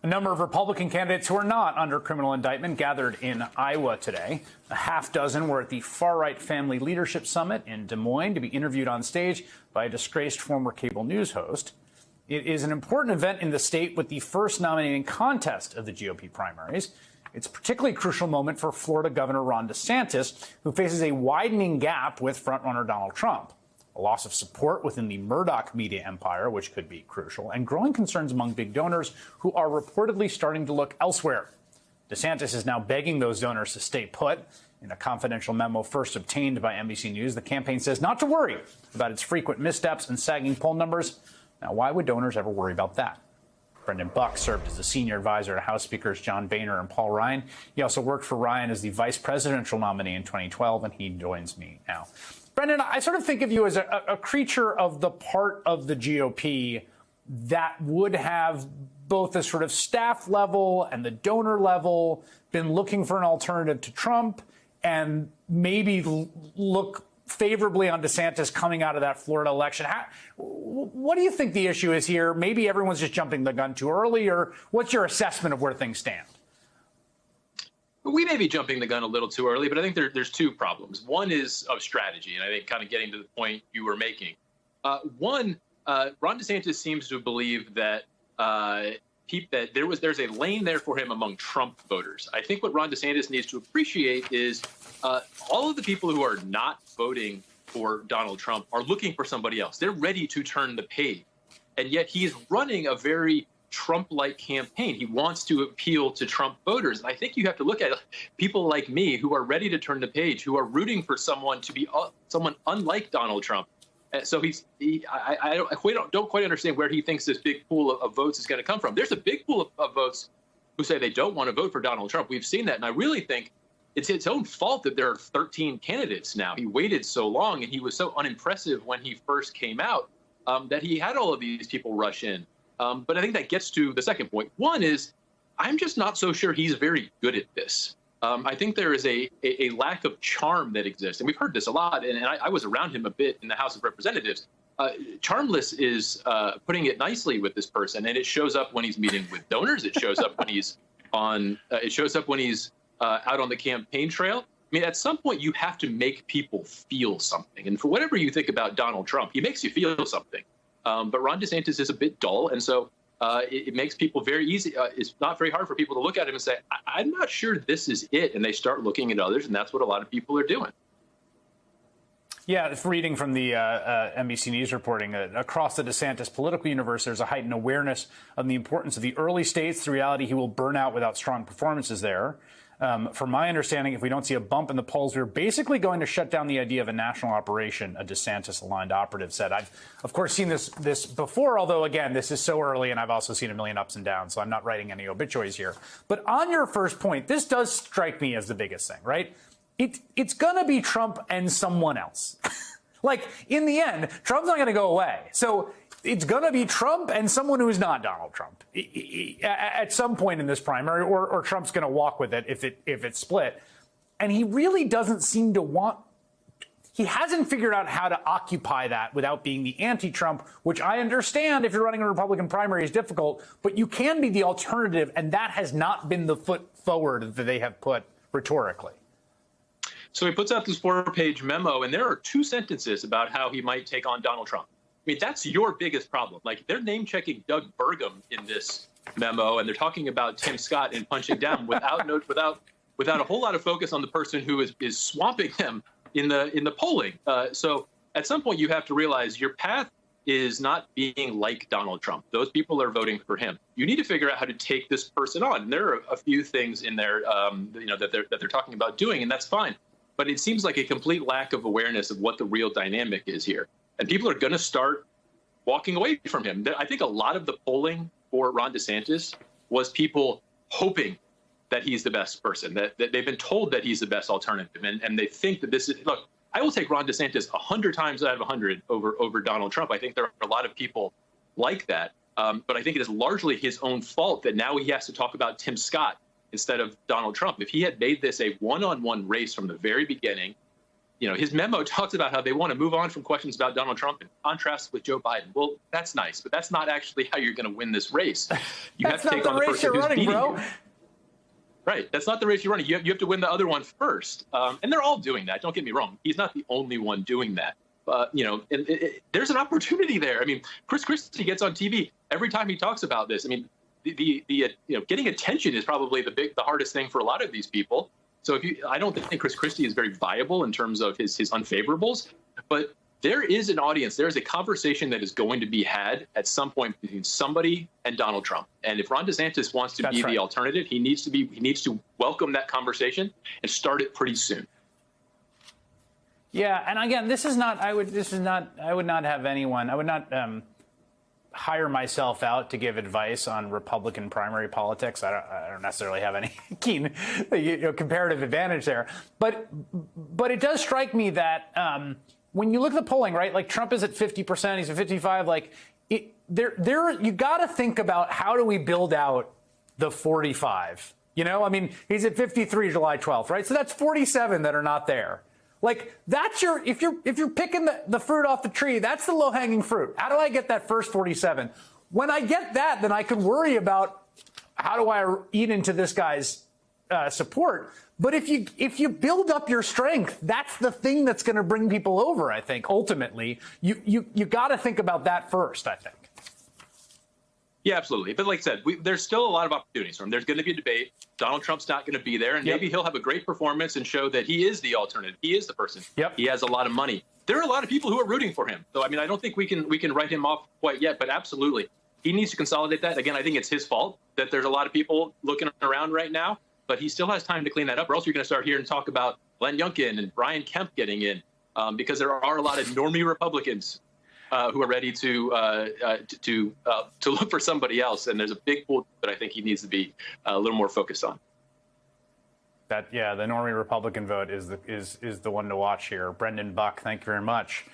A number of Republican candidates who are not under criminal indictment gathered in Iowa today. A half dozen were at the Far-Right Family Leadership Summit in Des Moines to be interviewed on stage by a disgraced former cable news host. It is an important event in the state with the first nominating contest of the GOP primaries. It's a particularly crucial moment for Florida Governor Ron DeSantis, who faces a widening gap with frontrunner Donald Trump. A loss of support within the Murdoch media empire, which could be crucial, and growing concerns among big donors who are reportedly starting to look elsewhere. DeSantis is now begging those donors to stay put. In a confidential memo first obtained by NBC News, the campaign says not to worry about its frequent missteps and sagging poll numbers. Now, why would donors ever worry about that? Brendan Buck served as a senior advisor to House Speakers John Boehner and Paul Ryan. He also worked for Ryan as the vice presidential nominee in 2012, and he joins me now. Brendan, I sort of think of you as a creature of the part of the GOP that would have both the sort of staff level and the donor level been looking for an alternative to Trump and maybe look favorably on DeSantis coming out of that Florida election. What do you think the issue is here? Maybe everyone's just jumping the gun too early, or what's your assessment of where things stand? We may be jumping the gun a little too early, but I think there's two problems. One is of strategy, and I think kind of getting to the point you were making. Ron DeSantis seems to believe that there's a lane there for him among Trump voters. I think what Ron DeSantis needs to appreciate is all of the people who are not voting for Donald Trump are looking for somebody else. They're ready to turn the page, and yet he's running a very Trump-like campaign. He wants to appeal to Trump voters. And I think you have to look at people like me who are ready to turn the page, who are rooting for someone to be someone unlike Donald Trump. So I don't quite understand where he thinks this big pool of votes is going to come from. There's a big pool of votes who say they don't want to vote for Donald Trump. We've seen that. And I really think it's its own fault that there are 13 candidates now. He waited so long and he was so unimpressive when he first came out that he had all of these people rush in. But I think that gets to the second point. One is I'm just not so sure he's very good at this. I think there is a lack of charm that exists. And we've heard this a lot. And I was around him a bit in the House of Representatives. Charmless is putting it nicely with this person. And it shows up when he's meeting with donors. It shows up when he's out on the campaign trail. I mean, at some point, you have to make people feel something. And for whatever you think about Donald Trump, he makes you feel something. But Ron DeSantis is a bit dull, and so it makes people very easy. It's not very hard for people to look at him and say, I'm not sure this is it. And they start looking at others, and that's what a lot of people are doing. Yeah, reading from the NBC News reporting, across the DeSantis political universe, there's a heightened awareness of the importance of the early states. The reality he will burn out without strong performances there. From my understanding, if we don't see a bump in the polls, we're basically going to shut down the idea of a national operation, a DeSantis-aligned operative said. I've, of course, seen this before, although, again, this is so early, and I've also seen a million ups and downs, so I'm not writing any obituaries here. But on your first point, this does strike me as the biggest thing, right? It's going to be Trump and someone else. Like, in the end, Trump's not going to go away. So it's going to be Trump and someone who is not Donald Trump at some point in this primary, or Trump's going to walk with it if it's split. And he really doesn't seem to want. He hasn't figured out how to occupy that without being the anti-Trump, which I understand if you're running a Republican primary is difficult, but you can be the alternative, and that has not been the foot forward that they have put rhetorically. So he puts out this 4-page memo, and there are 2 sentences about how he might take on Donald Trump. I mean, that's your biggest problem. Like, they're name-checking Doug Burgum in this memo, and they're talking about Tim Scott and punching down without a whole lot of focus on the person who is swamping them in the polling. So at some point, you have to realize your path is not being like Donald Trump. Those people are voting for him. You need to figure out how to take this person on. And there are a few things in there, that they're talking about doing, and that's fine. But it seems like a complete lack of awareness of what the real dynamic is here. And people are going to start walking away from him. I think a lot of the polling for Ron DeSantis was people hoping that he's the best person, that they've been told that he's the best alternative. And they think that this is, look, I will take Ron DeSantis 100 times out of 100 over Donald Trump. I think there are a lot of people like that. But I think it is largely his own fault that now he has to talk about Tim Scott instead of Donald Trump. If he had made this a one-on-one race from the very beginning, his memo talks about how they want to move on from questions about Donald Trump in contrast with Joe Biden. Well, that's nice, but that's not actually how you're going to win this race. You have to take on the person who's beating you. Right. That's not the race you're running. You have to win the other one first. And they're all doing that. Don't get me wrong. He's not the only one doing that. There's an opportunity there. I mean, Chris Christie gets on TV every time he talks about this. I mean, getting attention is probably the hardest thing for a lot of these people. So I don't think Chris Christie is very viable in terms of his unfavorables, but there is an audience. There is a conversation that is going to be had at some point between somebody and Donald Trump. And if Ron DeSantis wants to be the alternative, he needs to welcome that conversation and start it pretty soon. Yeah, and again, I would not have anyone. I would not hire myself out to give advice on Republican primary politics. I don't necessarily have any keen comparative advantage there. But it does strike me that when you look at the polling, right, like Trump is at 50%, he's at 55%, like you got to think about how do we build out the 45? I mean, he's at 53 July 12th, right? So that's 47 that are not there. Like that's if you're picking the fruit off the tree, that's the low hanging fruit. How do I get that first 47? When I get that, then I can worry about how do I eat into this guy's support. But if you build up your strength, that's the thing that's going to bring people over. I think ultimately you got to think about that first. I think. Yeah, absolutely. But like I said, there's still a lot of opportunities for him. There's going to be a debate. Donald Trump's not going to be there, and maybe he'll have a great performance and show that he is the alternative. He is the person. Yep. He has a lot of money. There are a lot of people who are rooting for him. So I mean, I don't think we can write him off quite yet. But absolutely, he needs to consolidate that. Again, I think it's his fault that there's a lot of people looking around right now. But he still has time to clean that up, or else you're going to start hearing talk about Glenn Youngkin and Brian Kemp getting in, because there are a lot of normie Republicans who are ready to look for somebody else. And there's a big pool that I think he needs to be a little more focused on. The normie Republican vote is the one to watch here. Brendan Buck, thank you very much.